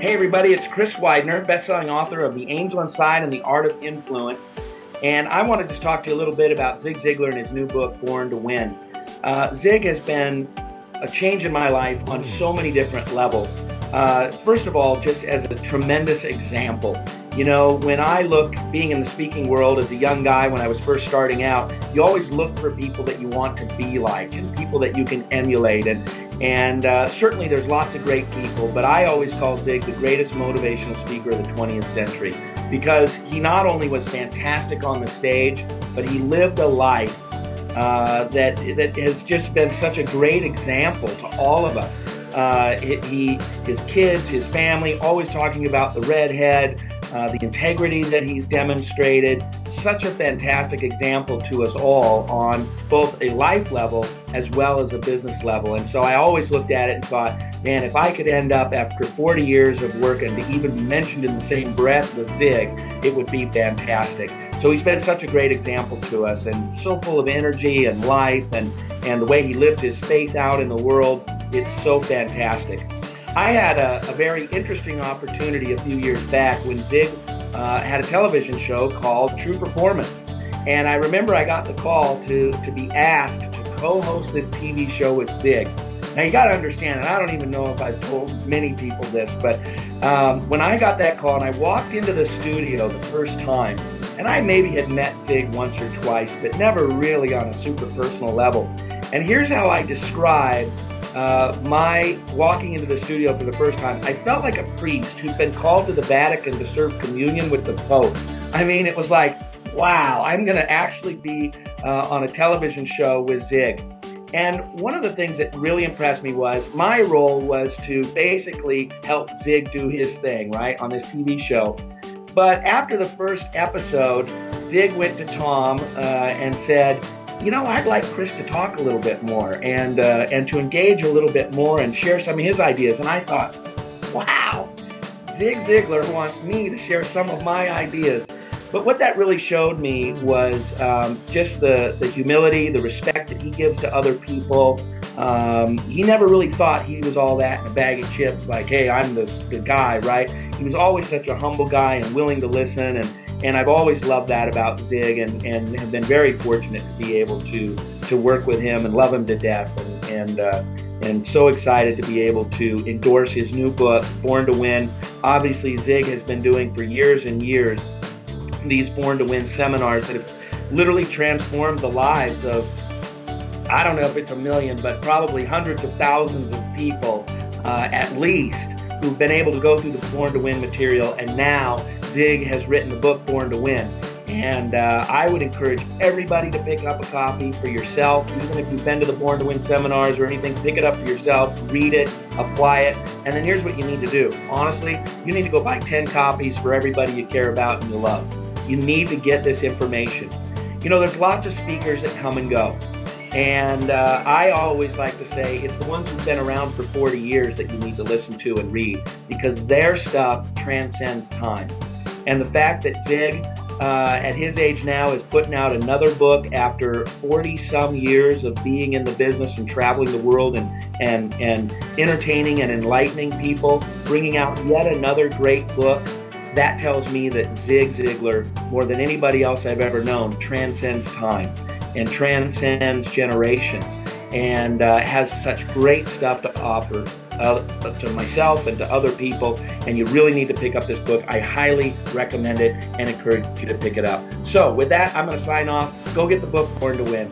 Hey everybody, it's Chris Widener, best-selling author of The Angel Inside and The Art of Influence. And I wanted to talk to you a little bit about Zig Ziglar and his new book, Born to Win. Zig has been a change in my life on so many different levels. First of all, just as a tremendous example. You know, when I look, being in the speaking world as a young guy when I was first starting out, you always look for people that you want to be like and people that you can emulate. And certainly there's lots of great people, but I always call Zig the greatest motivational speaker of the 20th century because he not only was fantastic on the stage, but he lived a life that has just been such a great example to all of us. His kids, his family, always talking about the redhead, the integrity that he's demonstrated. Such a fantastic example to us all on both a life level as well as a business level. And so I always looked at it and thought, man, if I could end up after 40 years of work and to even be mentioned in the same breath with Zig, it would be fantastic. So he's been such a great example to us and so full of energy and life and the way he lived his faith out in the world. It's so fantastic. I had a very interesting opportunity a few years back when Zig had a television show called True Performance. And I remember I got the call to be asked to co-host this TV show with Zig. Now you got to understand, and I don't even know if I've told many people this, but when I got that call and I walked into the studio the first time, and I maybe had met Zig once or twice, but never really on a super personal level. And here's how I describe my walking into the studio for the first time. I felt like a priest who'd been called to the Vatican to serve communion with the Pope. I mean, it was like, wow, I'm going to actually be on a television show with Zig. And one of the things that really impressed me was my role was to basically help Zig do his thing, right, on this TV show. But after the first episode, Zig went to Tom and said, you know, I'd like Chris to talk a little bit more and to engage a little bit more and share some of his ideas. And I thought, wow, Zig Ziglar wants me to share some of my ideas. But what that really showed me was just the humility, the respect that he gives to other people. He never really thought he was all that in a bag of chips, like, hey, I'm the guy, right? He was always such a humble guy and willing to listen, and I've always loved that about Zig and have been very fortunate to be able to work with him and love him to death and so excited to be able to endorse his new book, Born to Win. Obviously, Zig has been doing for years and years these Born to Win seminars that have literally transformed the lives of, I don't know if it's a million, but probably hundreds of thousands of people at least who've been able to go through the Born to Win material, and now Zig has written the book Born to Win. And I would encourage everybody to pick up a copy for yourself. Even if you've been to the Born to Win seminars or anything, pick it up for yourself, read it, apply it, and then here's what you need to do. Honestly, you need to go buy 10 copies for everybody you care about and you love. You need to get this information. You know, there's lots of speakers that come and go. And I always like to say it's the ones who've been around for 40 years that you need to listen to and read because their stuff transcends time. And the fact that Zig, at his age now, is putting out another book after 40-some years of being in the business and traveling the world and entertaining and enlightening people, bringing out yet another great book, that tells me that Zig Ziglar, more than anybody else I've ever known, transcends time and transcends generations and has such great stuff to offer to myself and to other people, and you really need to pick up this book. I highly recommend it and encourage you to pick it up. So with that, I'm going to sign off. Go get the book, Born to Win.